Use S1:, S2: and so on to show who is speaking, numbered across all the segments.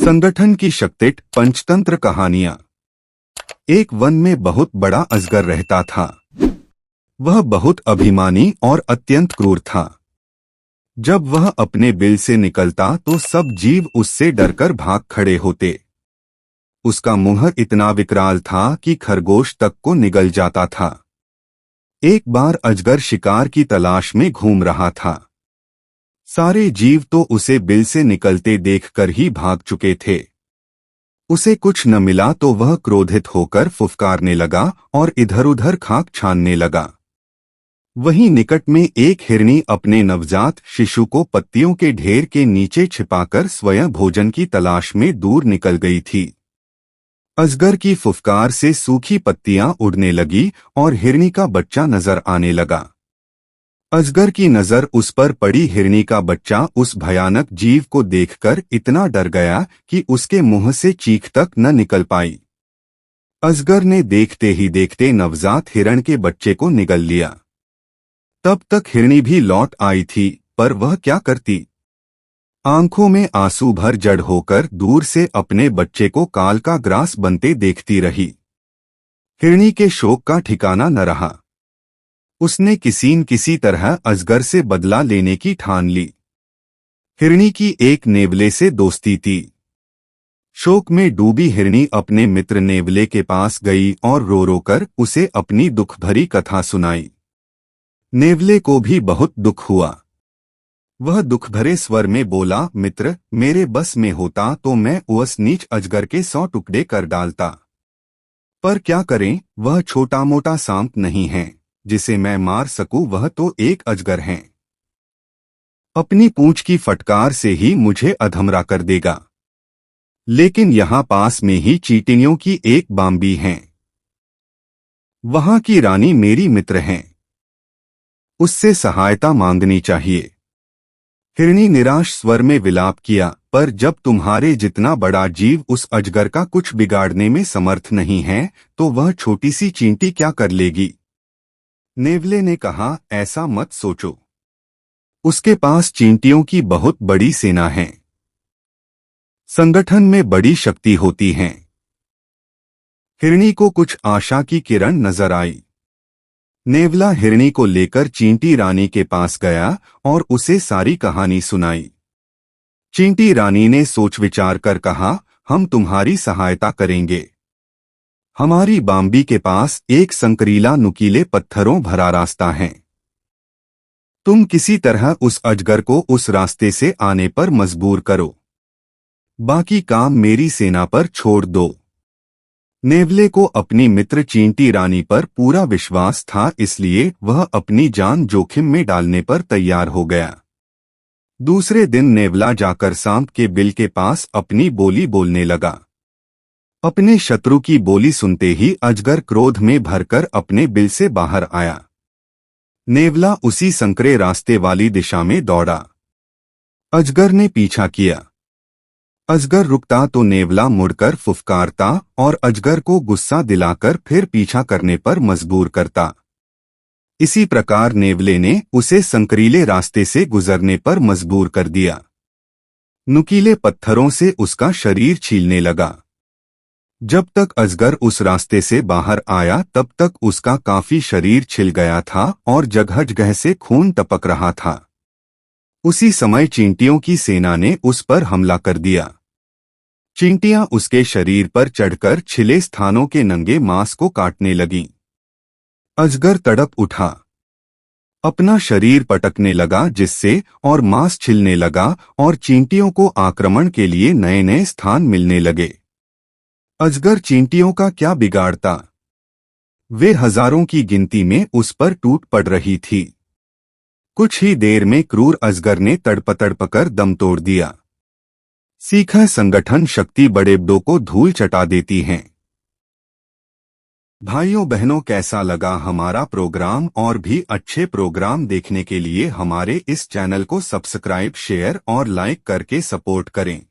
S1: संगठन की शक्ति। पंचतंत्र कहानियां। एक वन में बहुत बड़ा अजगर रहता था। वह बहुत अभिमानी और अत्यंत क्रूर था। जब वह अपने बिल से निकलता तो सब जीव उससे डरकर भाग खड़े होते। उसका मुंह इतना विकराल था कि खरगोश तक को निगल जाता था। एक बार अजगर शिकार की तलाश में घूम रहा था। सारे जीव तो उसे बिल से निकलते देखकर ही भाग चुके थे। उसे कुछ न मिला तो वह क्रोधित होकर फुफकारने लगा और इधर-उधर खाक छानने लगा। वहीं निकट में एक हिरनी अपने नवजात शिशु को पत्तियों के ढेर के नीचे छिपाकर स्वयं भोजन की तलाश में दूर निकल गई थी। अजगर की फुफकार से सूखी पत्तियां उड़ने लगी और हिरनी का बच्चा नजर आने लगा। अजगर की नजर उस पर पड़ी। हिरनी का बच्चा उस भयानक जीव को देखकर इतना डर गया कि उसके मुंह से चीख तक न निकल पाई। अजगर ने देखते ही देखते नवजात हिरण के बच्चे को निगल लिया। तब तक हिरनी भी लौट आई थी, पर वह क्या करती। आंखों में आंसू भर जड़ होकर दूर से अपने बच्चे को काल का ग्रास बनते देखती रही। हिरनी के शोक का ठिकाना न रहा। उसने किसी न किसी तरह अजगर से बदला लेने की ठान ली। हिरनी की एक नेवले से दोस्ती थी। शोक में डूबी हिरनी अपने मित्र नेवले के पास गई और रो रो कर उसे अपनी दुख भरी कथा सुनाई। नेवले को भी बहुत दुख हुआ। वह दुख भरे स्वर में बोला, मित्र, मेरे बस में होता तो मैं उस नीच अजगर के 100 टुकड़े कर डालता। पर क्या करें, वह छोटा मोटा सांप नहीं है जिसे मैं मार सकूं। वह तो एक अजगर है। अपनी पूंछ की फटकार से ही मुझे अधमरा कर देगा। लेकिन यहाँ पास में ही चींटियों की एक बाम्बी है। वहां की रानी मेरी मित्र है। उससे सहायता मांगनी चाहिए। हिरनी निराश स्वर में विलाप किया, पर जब तुम्हारे जितना बड़ा जीव उस अजगर का कुछ बिगाड़ने में समर्थ नहीं है तो वह छोटी सी चींटी क्या कर लेगी। नेवले ने कहा, ऐसा मत सोचो। उसके पास चींटियों की बहुत बड़ी सेना है। संगठन में बड़ी शक्ति होती है। हिरनी को कुछ आशा की किरण नजर आई। नेवला हिरनी को लेकर चींटी रानी के पास गया और उसे सारी कहानी सुनाई। चींटी रानी ने सोच विचार कर कहा, हम तुम्हारी सहायता करेंगे। हमारी बाम्बी के पास एक संकरीला नुकीले पत्थरों भरा रास्ता है। तुम किसी तरह उस अजगर को उस रास्ते से आने पर मजबूर करो। बाकी काम मेरी सेना पर छोड़ दो। नेवले को अपनी मित्र चींटी रानी पर पूरा विश्वास था, इसलिए वह अपनी जान जोखिम में डालने पर तैयार हो गया। दूसरे दिन नेवला जाकर सांप के बिल के पास अपनी बोली बोलने लगा। अपने शत्रु की बोली सुनते ही अजगर क्रोध में भरकर अपने बिल से बाहर आया। नेवला उसी संकरे रास्ते वाली दिशा में दौड़ा। अजगर ने पीछा किया। अजगर रुकता तो नेवला मुड़कर फुफकारता और अजगर को गुस्सा दिलाकर फिर पीछा करने पर मजबूर करता। इसी प्रकार नेवले ने उसे संकरीले रास्ते से गुजरने पर मजबूर कर दिया। नुकीले पत्थरों से उसका शरीर छीलने लगा। जब तक अजगर उस रास्ते से बाहर आया तब तक उसका काफी शरीर छिल गया था और जगह जगह से खून टपक रहा था। उसी समय चींटियों की सेना ने उस पर हमला कर दिया। चींटियां उसके शरीर पर चढ़कर छिले स्थानों के नंगे मांस को काटने लगीं। अजगर तड़प उठा। अपना शरीर पटकने लगा, जिससे और मांस छिलने लगा और चींटियों को आक्रमण के लिए नए नए स्थान मिलने लगे। अजगर चींटियों का क्या बिगाड़ता। वे हजारों की गिनती में उस पर टूट पड़ रही थी। कुछ ही देर में क्रूर अजगर ने तड़प-तड़पकर दम तोड़ दिया। सीखा, संगठन शक्ति बड़े-बड़ों को धूल चटा देती है। भाइयों बहनों, कैसा लगा हमारा प्रोग्राम? और भी अच्छे प्रोग्राम देखने के लिए हमारे इस चैनल को सब्सक्राइब, शेयर और लाइक करके सपोर्ट करें।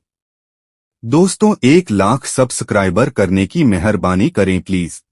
S1: दोस्तों, 1 लाख सब्सक्राइबर करने की मेहरबानी करें प्लीज।